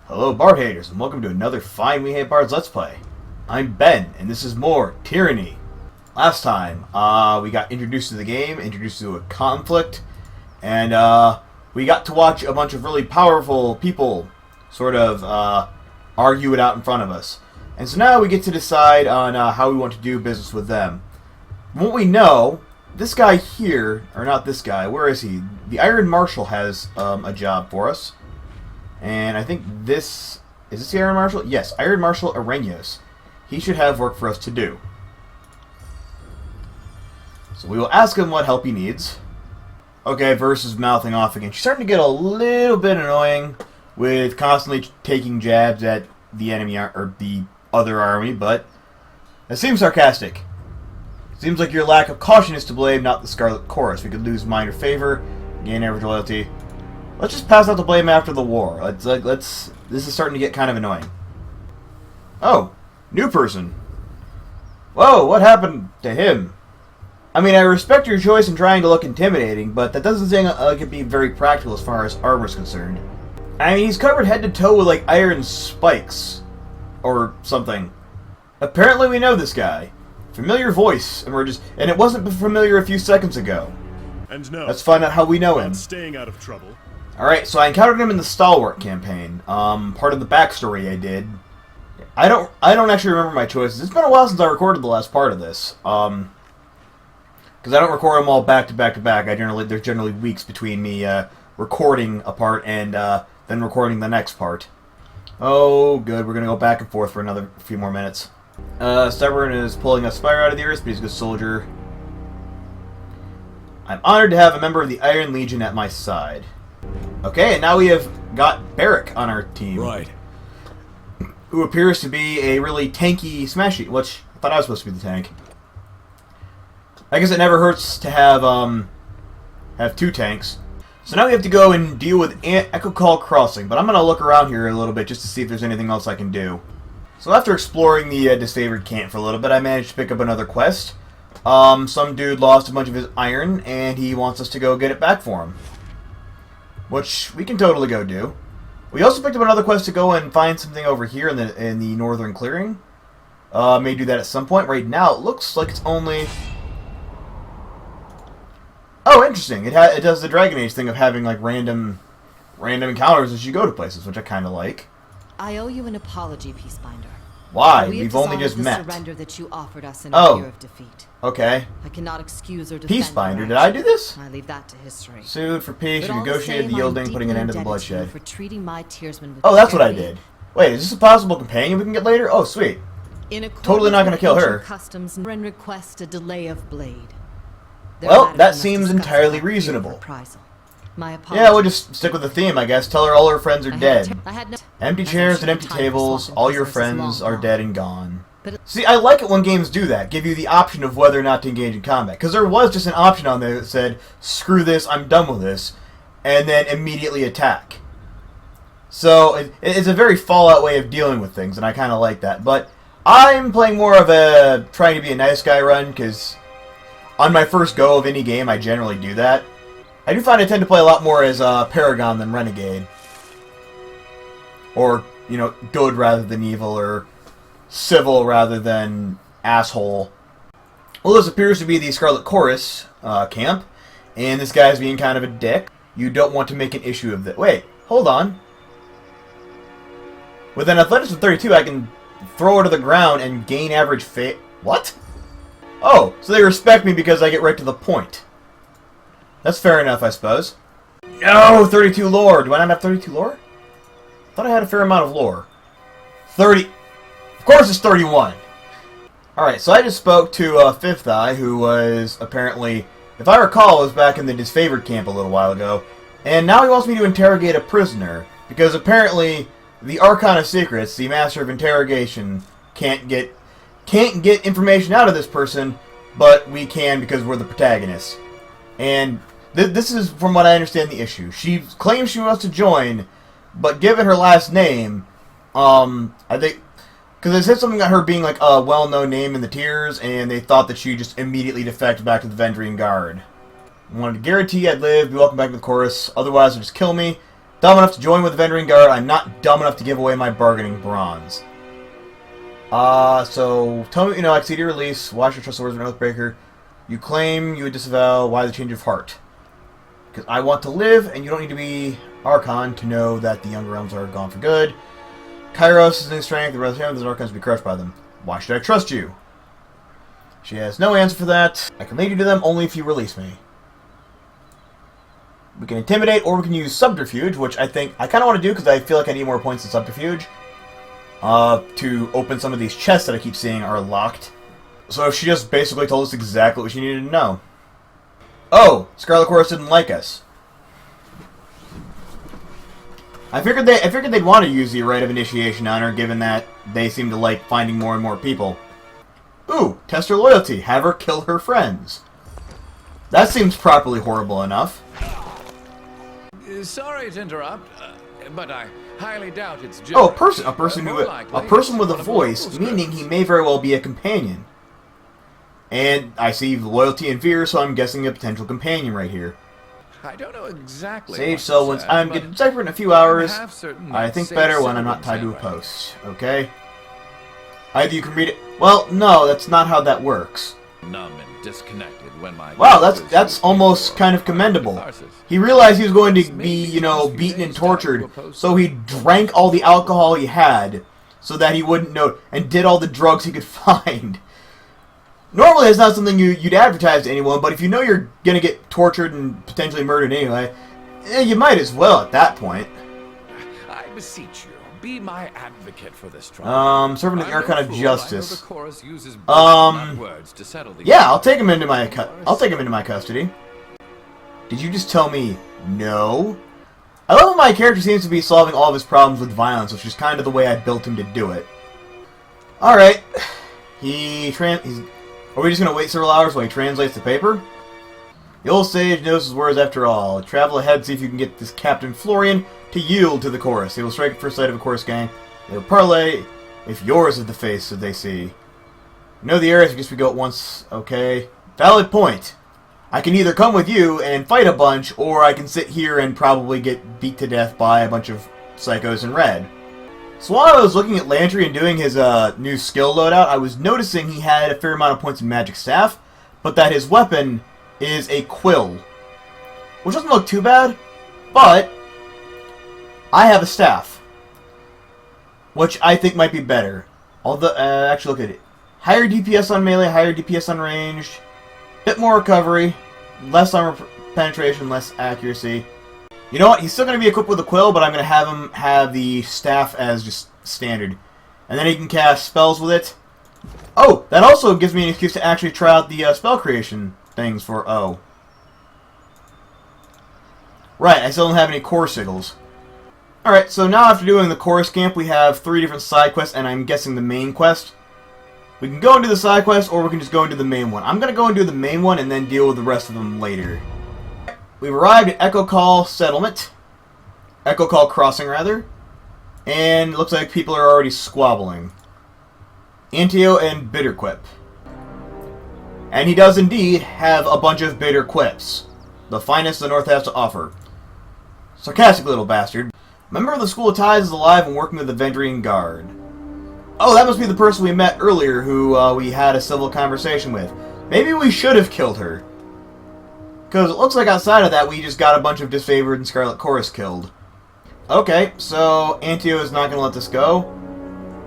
Hello Bard haters, and welcome to another fine We Hate Bards Let's Play. I'm Ben, and this is more Tyranny. Last time, we got introduced to the game, introduced to a conflict, and we got to watch a bunch of really powerful people sort of argue it out in front of us. And so now we get to decide on how we want to do business with them. From what we know, this guy here, or not this guy, where is he? The Iron Marshal has a job for us. And I think this... Is this the Iron Marshal? Yes, Iron Marshal Arenos. He should have work for us to do. So we will ask him what help he needs. Okay, versus mouthing off again. She's starting to get a little bit annoying with constantly taking jabs at the enemy, or the other army, but it seems sarcastic. Seems like your lack of caution is to blame, not the Scarlet Chorus. We could lose minor favor, gain average loyalty. Let's just pass out the blame after the war. This is starting to get kind of annoying. Oh, new person. Whoa, what happened to him? I mean, I respect your choice in trying to look intimidating, but that doesn't seem like it'd be very practical as far as armor's concerned. I mean, he's covered head to toe with, like, iron spikes. Or something. Apparently we know this guy. Familiar voice emerges, and it wasn't familiar a few seconds ago. And no, let's find out how we know him. Staying out of trouble. Alright, so I encountered him in the Stalwart campaign. Part of the backstory I did. I don't actually remember my choices. It's been a while since I recorded the last part of this. Because I don't record them all back to back to back. There's generally weeks between me recording a part and then recording the next part. Oh, good. We're going to go back and forth for another few more minutes. Stubborn is pulling a Spire out of the earth, but he's a good soldier. I'm honored to have a member of the Iron Legion at my side. Okay, and now we have got Barrack on our team. Right. Who appears to be a really tanky smashy, which I thought I was supposed to be the tank. I guess it never hurts to have two tanks. So now we have to go and deal with Echo Call Crossing, but I'm going to look around here a little bit just to see if there's anything else I can do. So after exploring the disfavored camp for a little bit, I managed to pick up another quest. Some dude lost a bunch of his iron, and he wants us to go get it back for him. Which we can totally go do. We also picked up another quest to go and find something over here in the northern clearing. May do that at some point. Right now, it looks like it's only... Oh, interesting. It does the Dragon Age thing of having like random encounters as you go to places, which I kind of like. I owe you an apology, Peacebinder. Why? We've only just met. The surrender that you offered us in a fear of defeat. Okay. I cannot excuse or defend Peacebinder, did I do this? I leave that to history. Sued for peace, you negotiated the yielding, putting an end to the bloodshed. For treating my tearsmen with oh, that's what I did. Wait, is this a possible companion we can get later? Oh, sweet. Totally not going to kill her. Customs and request a delay of blade. Well, that seems entirely reasonable. Yeah, we'll just stick with the theme, I guess. Tell her all her friends are dead. Empty chairs and empty tables, all your friends are dead and gone. See, I like it when games do that, give you the option of whether or not to engage in combat. Because there was just an option on there that said, screw this, I'm done with this, and then immediately attack. So, it's a very Fallout way of dealing with things, and I kind of like that. But I'm playing more of a trying to be a nice guy run, because on my first go of any game, I generally do that. I do find I tend to play a lot more as Paragon than Renegade. Or, you know, good rather than evil, or civil rather than asshole. Well, this appears to be the Scarlet Chorus camp, and this guy's being kind of a dick. You don't want to make an issue of that. Wait, hold on. With an athletics of 32, I can throw her to the ground and gain average fate. What? Oh, so they respect me because I get right to the point. That's fair enough, I suppose. No, 32 lore. Do I not have 32 lore? I thought I had a fair amount of lore. 30. Of course it's 31. Alright, so I just spoke to Fifth Eye, who was apparently, if I recall, was back in the disfavored camp a little while ago. And now he wants me to interrogate a prisoner. Because apparently, the Archon of Secrets, the Master of Interrogation, can't get information out of this person, but we can because we're the protagonists. And this is, from what I understand, the issue. She claims she wants to join, but given her last name, I think, because they said something about her being like a well-known name in the tiers, and they thought that she just immediately defected back to the Vendrian Guard. I wanted to guarantee I'd live, be welcome back to the chorus, otherwise they'd just kill me. Dumb enough to join with the Vendering Guard. I'm not dumb enough to give away my bargaining bronze. So, tell me, accede to your release. Watch your trust the words of an Oathbreaker. You claim you would disavow. Why the change of heart? Because I want to live, and you don't need to be Archon to know that the Younger Realms are gone for good. Kairos is in strength. The rest of the Archons will be crushed by them. Why should I trust you? She has no answer for that. I can lead you to them only if you release me. We can intimidate, or we can use subterfuge, which I kind of want to do because I feel like I need more points in subterfuge. To open some of these chests that I keep seeing are locked. So she just basically told us exactly what she needed to know. Oh, Scarlet Chorus didn't like us. I figured they'd want to use the rite of initiation on her, given that they seem to like finding more and more people. Ooh, test her loyalty. Have her kill her friends. That seems properly horrible enough. Sorry to interrupt, but I highly doubt it's just... Oh, a person with a voice, meaning he may very well be a companion. And I see loyalty and fear, so I'm guessing a potential companion right here. I don't know exactly. Sage Selwyn's. I'm getting deciphered in a few hours. I think better when I'm not tied to a post. Okay. Either you can read it. Well, no, that's not how that works. Numb and disconnected when my... Wow, that's almost kind of commendable. He realized he was going to be, beaten and tortured, so he drank all the alcohol he had, so that he wouldn't know, and did all the drugs he could find. Normally, it's not something you'd advertise to anyone, but if you know you're gonna get tortured and potentially murdered anyway, you might as well at that point. I beseech you, be my advocate for this trial. Serving the Archon of Justice. Yeah, I'll take him into my custody. Did you just tell me no? I love how my character seems to be solving all of his problems with violence, which is kind of the way I built him to do it. Alright. Are we just going to wait several hours while he translates the paper? The old sage knows his words after all. Travel ahead, see if you can get this Captain Florian to yield to the chorus. They will strike at first sight of a chorus gang. They will parlay if yours is the face that they see. You know the areas, I guess we go at once. Okay. Valid point. I can either come with you and fight a bunch, or I can sit here and probably get beat to death by a bunch of psychos in red. So while I was looking at Landry and doing his new skill loadout, I was noticing he had a fair amount of points in Magic Staff, but that his weapon is a quill. Which doesn't look too bad, but I have a staff, which I think might be better. Although, actually look at it. Higher DPS on melee, higher DPS on ranged, bit more recovery, less armor penetration, less accuracy. You know what? He's still going to be equipped with a quill, but I'm going to have him have the staff as just standard. And then he can cast spells with it. Oh, that also gives me an excuse to actually try out the spell creation things for O. Right, I still don't have any core sigils. Alright, so now after doing the chorus camp, we have 3 different side quests, and I'm guessing the main quest. We can go into the side quest, or we can just go into the main one. I'm going to go and do the main one, and then deal with the rest of them later. We've arrived at Echo Call Settlement. Echo Call Crossing, rather. And it looks like people are already squabbling. Antio and Bitter Quip. And he does indeed have a bunch of bitter quips. The finest the North has to offer. Sarcastic little bastard. Member of the School of Ties is alive and working with the Vendrian Guard. Oh, that must be the person we met earlier who we had a civil conversation with. Maybe we should have killed her. Because it looks like outside of that, we just got a bunch of disfavored and Scarlet Chorus killed. Okay, so Antio is not going to let this go.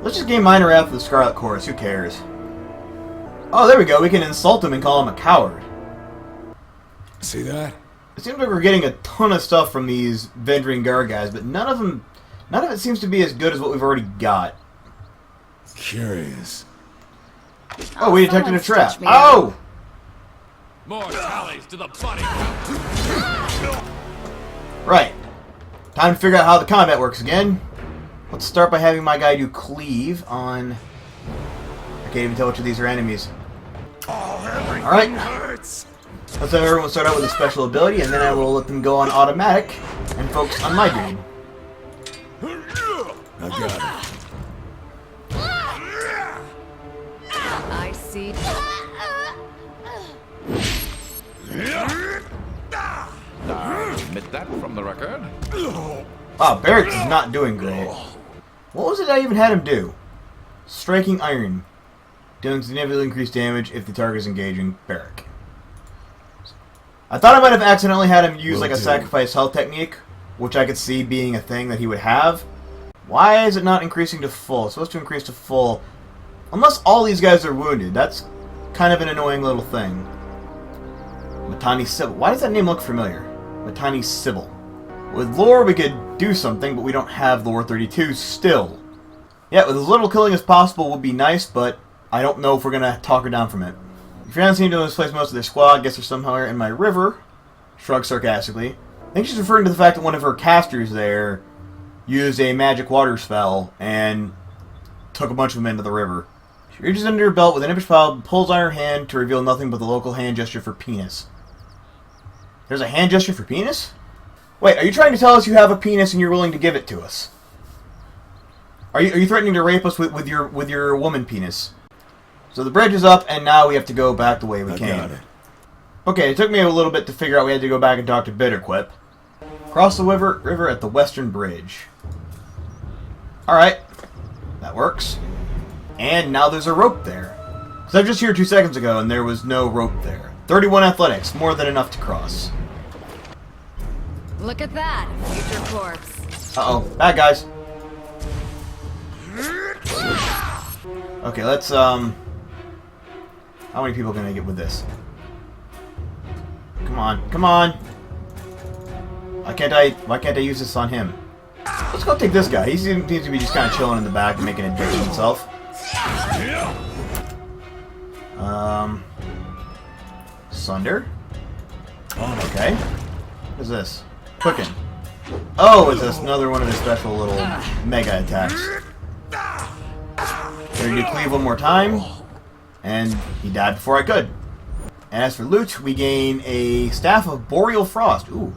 Let's just gain minor wrath for the Scarlet Chorus, who cares? Oh, there we go, we can insult him and call him a coward. See that? It seems like we're getting a ton of stuff from these Vendrian Guard guys, but none of it seems to be as good as what we've already got. Curious. Oh, we detected a trap. stitched me Oh! More tallies to the body. Right. Time to figure out how the combat works again. Let's start by having my guy do cleave on... I can't even tell which of these are enemies. Alright. Let's have everyone start out with a special ability, and then I will let them go on automatic and focus on my dude. I got it. I see. I admit that from the record. Wow, Barrett is not doing great. What was it I even had him do? Striking iron. Dealing significantly increased damage if the target is engaging Barrack. I thought I might have accidentally had him use like a sacrifice health technique, which I could see being a thing that he would have. Why is it not increasing to full? It's supposed to increase to full. Unless all these guys are wounded. That's kind of an annoying little thing. Matani Sybil. Why does that name look familiar? Matani Sybil. With lore, we could do something, but we don't have lore 32 still. Yeah, with as little killing as possible would be nice, but I don't know if we're going to talk her down from it. Your friends seem to misplace most of their squad. Guess they're somewhere in my river. Shrugs sarcastically. I think she's referring to the fact that one of her casters there used a magic water spell and took a bunch of them into the river. She reaches into her belt with an impish pile, pulls on her hand to reveal nothing but the local hand gesture for penis. There's a hand gesture for penis? Wait, are you trying to tell us you have a penis and you're willing to give it to us? Are you threatening to rape us with your woman penis? So the bridge is up, and now we have to go back the way we came. Okay, it took me a little bit to figure out we had to go back and talk to Bitterquip. Cross the river at the western bridge. Alright. That works. And now there's a rope there. Because I was just here 2 seconds ago, and there was no rope there. 31 athletics, more than enough to cross. Look at that, future corpse. Uh-oh. Bad guys. Okay, let's, How many people can I get with this? Come on, come on! Why can't I use this on him? Let's go take this guy. He seems to be just kind of chilling in the back and making a dick of himself. Sunder? Okay. What is this? Quicken. Oh, it's another one of his special little mega attacks. We're gonna do cleave one more time. And he died before I could. And as for loot, we gain a Staff of Boreal Frost. Ooh.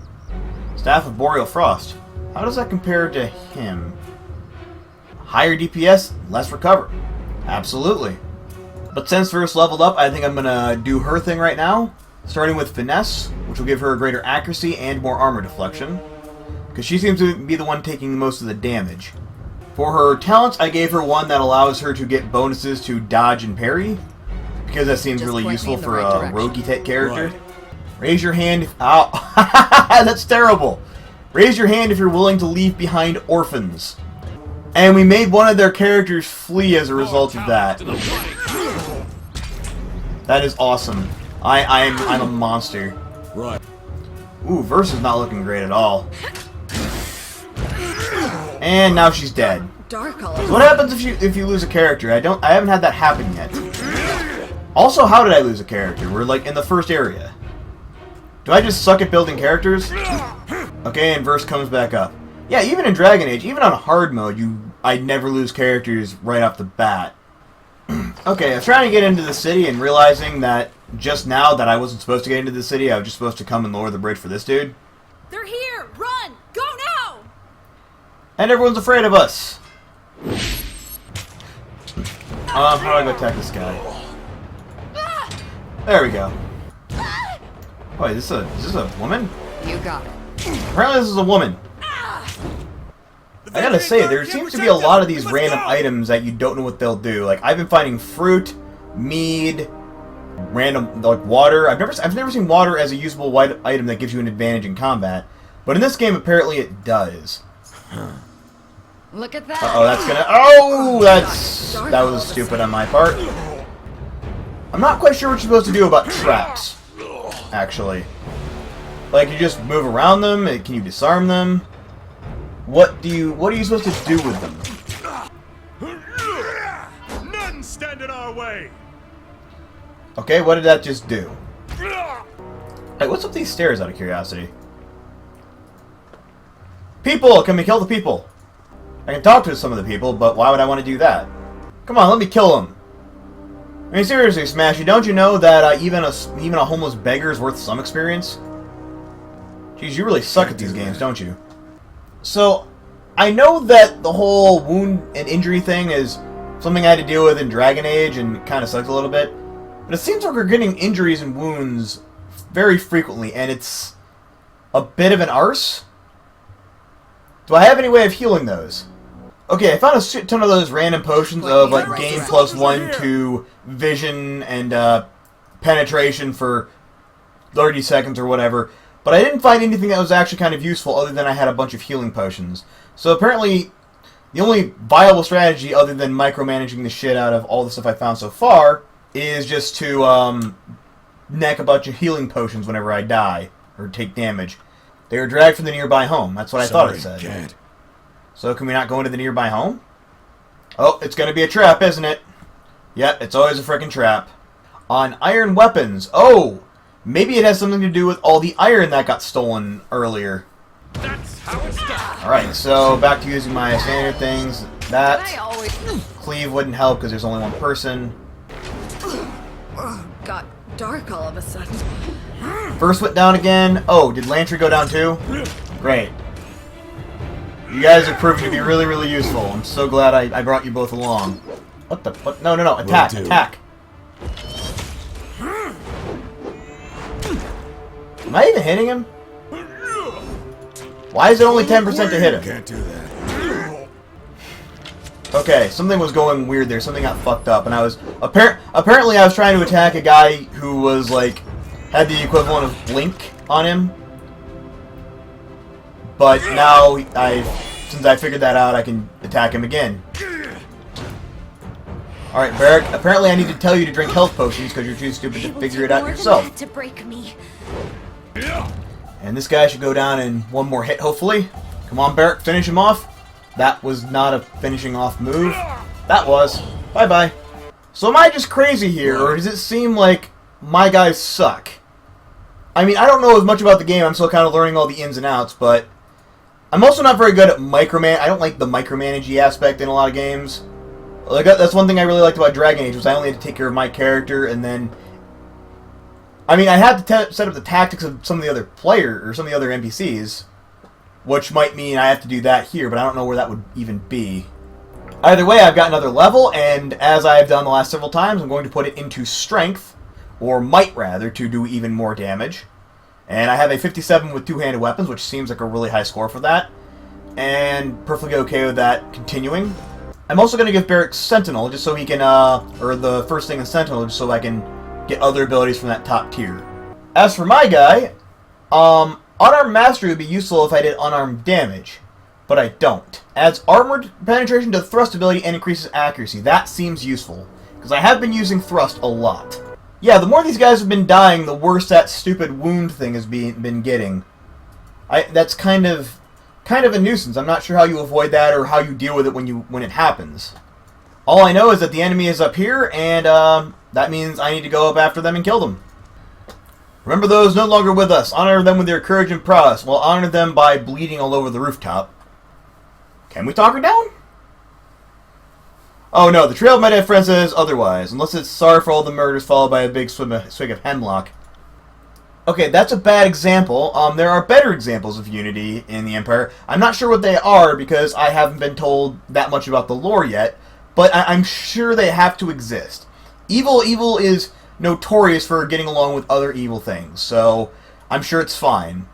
Staff of Boreal Frost. How does that compare to him? Higher DPS, less recover. Absolutely. But since first leveled up, I think I'm gonna do her thing right now. Starting with Finesse, which will give her a greater accuracy and more armor deflection. Because she seems to be the one taking most of the damage. For her talents, I gave her one that allows her to get bonuses to dodge and parry. Because that seems really useful for a roguey type character. Right. Raise your hand if... Ow! That's terrible! Raise your hand if you're willing to leave behind orphans. And we made one of their characters flee as a result of that. That is awesome. I'm a monster. Right. Ooh, Verse is not looking great at all. And now she's dead. Dark So what happens if you lose a character? I haven't had that happen yet. Also, how did I lose a character? We're like in the first area. Do I just suck at building characters? Okay, and Verse comes back up. Yeah, even in Dragon Age, even on hard mode, I'd never lose characters right off the bat. Okay, I was trying to get into the city and realizing that just now that I wasn't supposed to get into the city, I was just supposed to come and lower the bridge for this dude. They're here! Run! Go now! And everyone's afraid of us. How do I go attack this guy? There we go. Wait, is this a woman? You got it. Apparently this is a woman. I gotta say, there seems to be a lot of these random items that you don't know what they'll do. Like, I've been finding fruit, mead, random, like, water. I've never seen water as a usable item that gives you an advantage in combat. But in this game, apparently it does. Look at that. Uh-oh, that's gonna... Oh, that was stupid on my part. I'm not quite sure what you're supposed to do about traps, actually. Like, you just move around them? Can you disarm them? What are you supposed to do with them? None stand in our way. Okay, what did that just do? Hey, what's up these stairs, out of curiosity? People! Can we kill the people? I can talk to some of the people, but why would I want to do that? Come on, let me kill them. I mean, seriously, Smashy, don't you know that even a homeless beggar is worth some experience? Jeez, you really suck at these games, don't you? So, I know that the whole wound and injury thing is something I had to deal with in Dragon Age and it kind of sucked a little bit. But it seems like we're getting injuries and wounds very frequently, and it's a bit of an arse. Do I have any way of healing those? Okay, I found a shit ton of those random potions of, like, gain +1 to vision and, penetration for 30 seconds or whatever. But I didn't find anything that was actually kind of useful other than I had a bunch of healing potions. So apparently, the only viable strategy other than micromanaging the shit out of all the stuff I found so far is just to, neck a bunch of healing potions whenever I die or take damage. They were dragged from the nearby home. That's what I thought it said. Can't. So can we not go into the nearby home? Oh, it's going to be a trap, isn't it? Yep, it's always a frickin' trap. On iron weapons. Oh, maybe it has something to do with all the iron that got stolen earlier. That's how it's done. Alright, so back to using my standard things. I That always cleave wouldn't help because there's only one person. got dark all of a sudden. First went down again. Oh, did Lantry go down too? Great. You guys are proving to be really, really useful. I'm so glad I brought you both along. What the? What? No, no, no. Attack, Will do. attack. Am I even hitting him? Why is it only 10% to hit him? Can't do that. Okay, something was going weird there. Something got fucked up, and I was apparently I was trying to attack a guy who was like had the equivalent of Blink on him. But now since I figured that out, I can attack him again. All right, Barrick. Apparently, I need to tell you to drink health potions because you're too stupid to figure it out yourself. To break me. And this guy should go down in one more hit, hopefully. Come on, Barrick, finish him off. That was not a finishing off move. That was. Bye-bye. So am I just crazy here, or does it seem like my guys suck? I mean, I don't know as much about the game. I'm still kind of learning all the ins and outs, but I'm also not very good at I don't like the micromanagey aspect in a lot of games. Like that's one thing I really liked about Dragon Age was I only had to take care of my character, and then I mean, I had to set up the tactics of some of the other some of the other NPCs, which might mean I have to do that here, but I don't know where that would even be. Either way, I've got another level, and as I've done the last several times, I'm going to put it into Strength, or Might rather, to do even more damage. And I have a 57 with two-handed weapons, which seems like a really high score for that, and perfectly okay with that continuing. I'm also going to give Barrick Sentinel, just so he can, or the first thing in Sentinel, just so I can get other abilities from that top tier. As for my guy, Unarmed Mastery would be useful if I did unarmed damage, but I don't. Adds armored penetration to thrust ability and increases accuracy. That seems useful, because I have been using thrust a lot. Yeah, the more these guys have been dying, the worse that stupid wound thing has been getting. That's kind of a nuisance. I'm not sure how you avoid that or how you deal with it when it happens. All I know is that the enemy is up here, and that means I need to go up after them and kill them. Remember those no longer with us. Honor them with their courage and prowess. Well, honor them by bleeding all over the rooftop. Can we talk her down? Oh no, the trail of my dead friend says otherwise. Unless it's sorry for all the murders followed by a big swig of hemlock. Okay, that's a bad example. There are better examples of unity in the Empire. I'm not sure what they are because I haven't been told that much about the lore yet, but I'm sure they have to exist. Evil is notorious for getting along with other evil things, so I'm sure it's fine.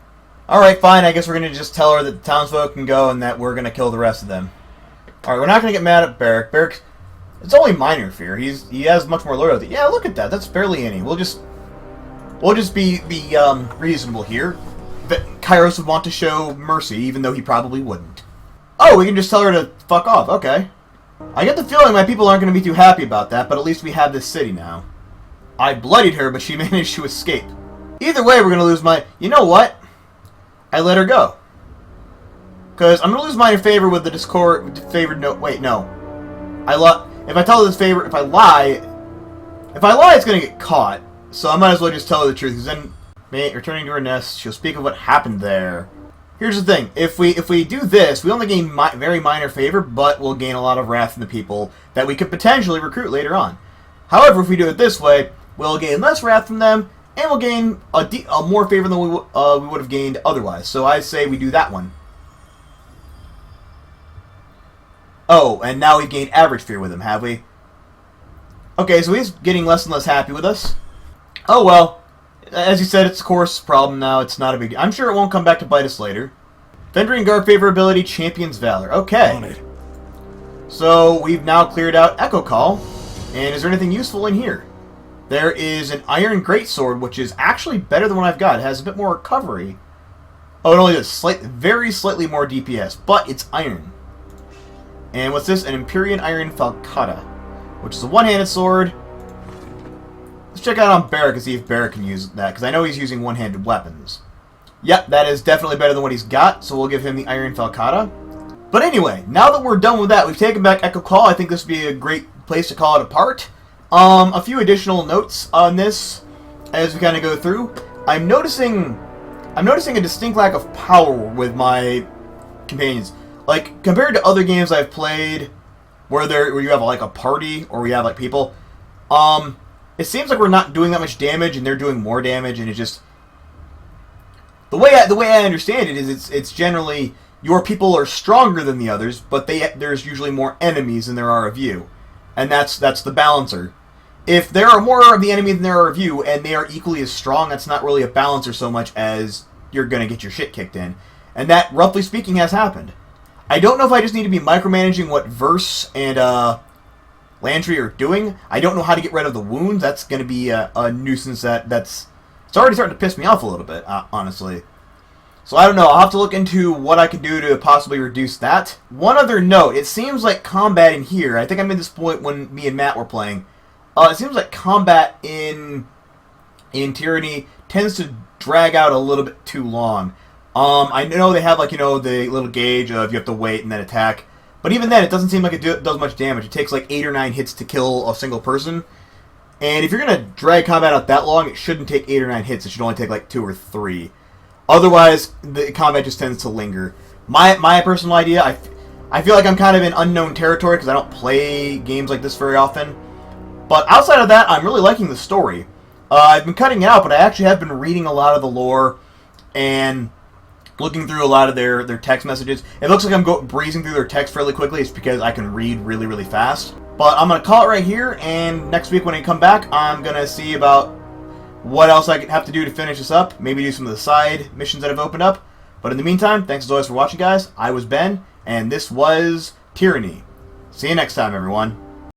Alright, fine, I guess we're going to just tell her that the townsfolk can go and that we're going to kill the rest of them. Alright, we're not going to get mad at Barrick. Barrick, it's only minor fear. He has much more loyalty. Yeah, look at that. That's barely any. We'll just be reasonable here. But Kairos would want to show mercy, even though he probably wouldn't. Oh, we can just tell her to fuck off. Okay. I get the feeling my people aren't going to be too happy about that, but at least we have this city now. I bloodied her, but she managed to escape. Either way, we're going to lose my... You know what? I let her go. Because I'm going to lose my favor with the favored note. Wait, no. If I tell her this favor... If I lie, it's going to get caught. So I might as well just tell her the truth, because then, returning to her nest, she'll speak of what happened there. Here's the thing: if we do this, we only gain very minor favor, but we'll gain a lot of wrath from the people that we could potentially recruit later on. However, if we do it this way, we'll gain less wrath from them, and we'll gain a more favor than we would have gained otherwise. So I say we do that one. Oh, and now we've gained average fear with him, have we? Okay, so he's getting less and less happy with us. Oh well, as you said, it's a course problem now. It's not a big... I'm sure it won't come back to bite us later. Fendering Guard favorability, Champion's Valor. Okay. On it. So we've now cleared out Echo Call. And is there anything useful in here? There is an Iron Greatsword, which is actually better than what I've got. It has a bit more recovery. Oh, it only does very slightly more DPS, but it's iron. And what's this? An Empyrean Iron Falcata, which is a one-handed sword. Let's check out on Barrack and see if Barrack can use that, because I know he's using one-handed weapons. Yep, that is definitely better than what he's got, so we'll give him the Iron Falcata. But anyway, now that we're done with that, we've taken back Echo Call. I think this would be a great place to call it apart. A few additional notes on this as we kind of go through. I'm noticing a distinct lack of power with my companions. Like, compared to other games I've played where you have like a party or we have like people, it seems like we're not doing that much damage and they're doing more damage, and it's just the way I understand it is it's generally your people are stronger than the others, but there's usually more enemies than there are of you. And that's the balancer. If there are more of the enemy than there are of you, and they are equally as strong, that's not really a balancer so much as you're going to get your shit kicked in. And that, roughly speaking, has happened. I don't know if I just need to be micromanaging what Verse and Lantry are doing. I don't know how to get rid of the wounds. That's going to be a nuisance it's already starting to piss me off a little bit, honestly. So I don't know. I'll have to look into what I could do to possibly reduce that. One other note. It seems like combat in here, I think I'm at this point when me and Matt were playing, it seems like combat in Tyranny tends to drag out a little bit too long. I know they have, like, the little gauge of you have to wait and then attack. But even then, it doesn't seem like it does much damage. It takes like 8 or 9 hits to kill a single person. And if you're going to drag combat out that long, it shouldn't take 8 or 9 hits. It should only take like 2 or 3. Otherwise, the combat just tends to linger. My personal idea, I feel like I'm kind of in unknown territory because I don't play games like this very often. But outside of that, I'm really liking the story. I've been cutting it out, but I actually have been reading a lot of the lore and looking through a lot of their text messages. It looks like I'm breezing through their text fairly quickly. It's because I can read really, really fast. But I'm going to call it right here, and next week when I come back, I'm going to see about what else I have to do to finish this up. Maybe do some of the side missions that I've opened up. But in the meantime, thanks as always for watching, guys. I was Ben, and this was Tyranny. See you next time, everyone.